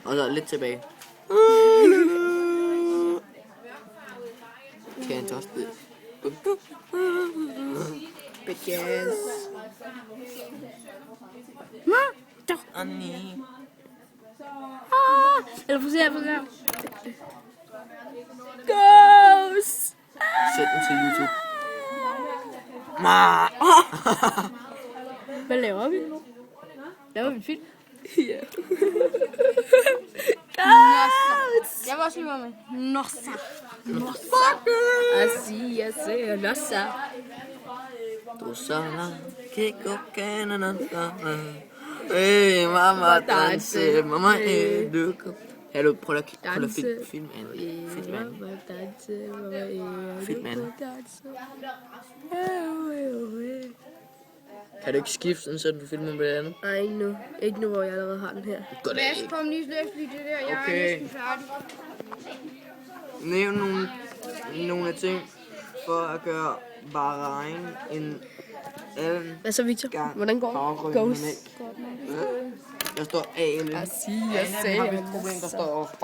Og så lidt tilbage. Can't touch this. Bitches. Annie. Eller prøv at se her. Ghost! Sæt den til YouTube. Hvad laver vi? Laver vi en film? Ja. Ghost! Jeg var også lige med. Nossa. Así, así, nossa. Du sana, kiko kanana. Hey mama, danse, mama, du. Hallo, prøv at film Annie. Film Annie. Film Annie. Kan du ikke skifte den, så du filmer med det andet? Ej, nu. Ikke nu, hvor jeg allerede har den her. Gør det Jeg ikke. kom lige slet fordi det der. Jeg er Okay. næsten færdig. Nævn nogle ting for at gøre Bahrain en anden Hvad så, Victor? gang. Hvordan går Bagryggen Ghost? med. Der står A. Así, así, Har vi et problem, der står